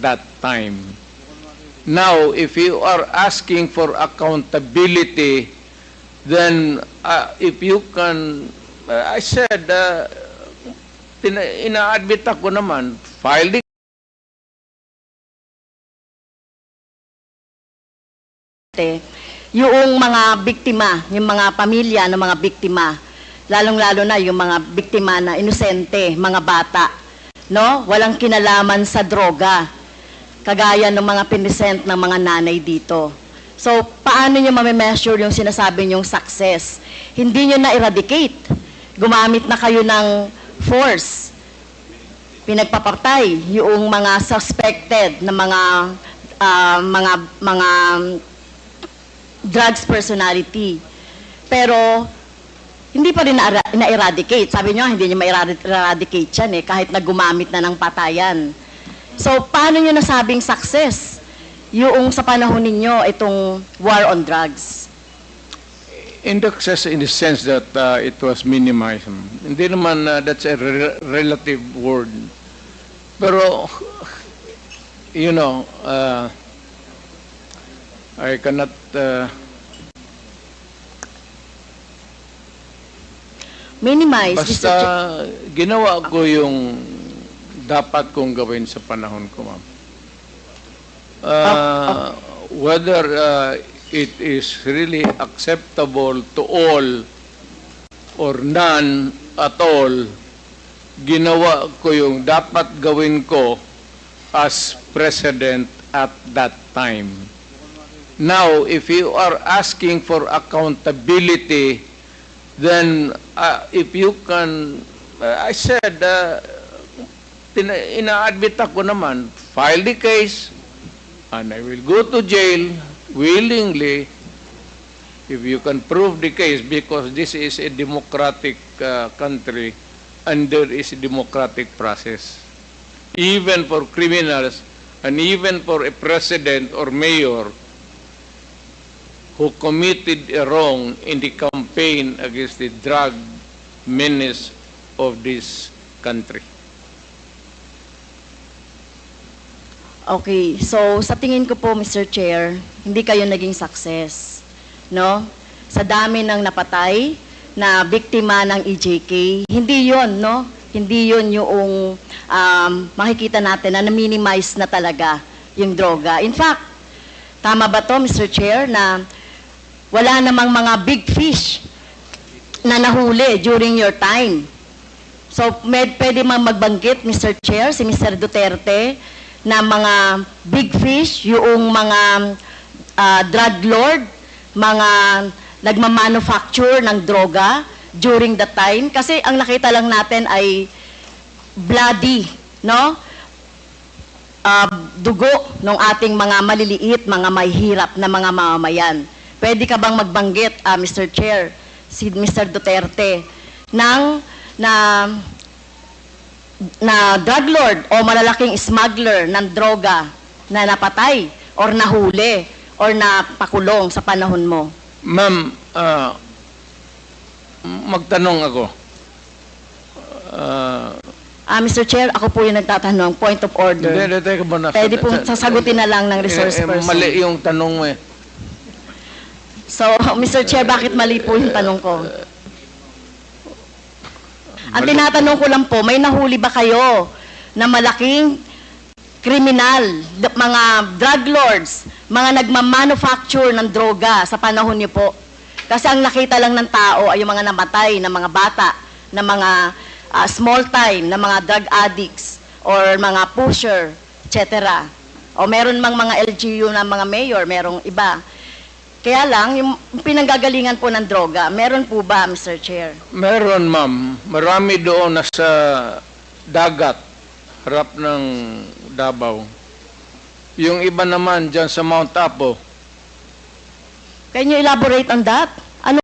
that time. Now, if you are asking for accountability, then if you can, I said, ina-admit ako naman, file the yung mga biktima, yung mga pamilya ng mga biktima, lalong-lalo na yung mga biktima na inosente, mga bata, no? Walang kinalaman sa droga, kagaya ng mga pinisent ng mga nanay dito. So, paano nyo mamimeasure yung sinasabi nyong success? Hindi nyo na-eradicate. Gumamit na kayo ng force. Pinagpapatay yung mga suspected na mga drugs personality. Pero, hindi pa rin na-eradicate. Sabi nyo, hindi nyo ma-eradicate yan kahit na gumamit na ng patayan. So, paano nyo nasabing success yung sa panahon ninyo itong war on drugs? in the sense that it was minimized. Hindi naman that's a relative word. Pero, you know, I cannot Minimize. basta ginawa ko yung dapat kong gawin sa panahon ko, ma'am. Whether it is really acceptable to all or none at all, ginawa ko yung dapat gawin ko as president at that time. Now, if you are asking for accountability, then if you can, I said, ina-admit ako naman, file the case, and I will go to jail willingly if you can prove the case, because this is a democratic country and there is a democratic process. Even for criminals and even for a president or mayor who committed a wrong in the campaign against the drug menace of this country. Okay, so sa tingin ko po, Mr. Chair, hindi kayo naging success, no? Sa dami ng napatay na biktima ng EJK, hindi yon, no? Hindi yon yung makikita natin na na-minimize na talaga yung droga. In fact, tama ba to, Mr. Chair, na wala namang mga big fish na nahuli during your time? So, pwede mang magbanggit, Mr. Chair, si Mr. Duterte, na mga big fish, yung mga drug lord, mga nagmamanufacture ng droga during that time. Kasi ang nakita lang natin ay bloody, no? Dugo ng ating mga maliliit, mga mahihirap na mga mamamayan. Pwede ka bang magbanggit, Mr. Chair, si Mr. Duterte, na drug lord o malalaking smuggler ng droga na napatay or nahuli or napakulong sa panahon mo? Ma'am, magtanong ako. Mr. Chair, ako po yung nagtatanong. Point of order. Hindi, teka muna. Pwede po sasagutin na lang ng resource person. Mali yung tanong mo eh. So, Mr. Chair, bakit mali po yung tanong ko? Ang tinatanong ko lang po, may nahuli ba kayo na malaking kriminal, mga drug lords, mga nagmamanufacture ng droga sa panahon niyo po? Kasi ang nakita lang ng tao ay yung mga namatay na mga bata, na mga small time, na mga drug addicts, or mga pusher, etc. O meron mang mga LGU na mga mayor, merong iba. Kaya lang, yung pinanggagalingan po ng droga, meron po ba, Mr. Chair? Meron, ma'am. Marami doon nasa dagat, harap ng Davao. Yung iba naman dyan sa Mount Apo. Can you elaborate on that?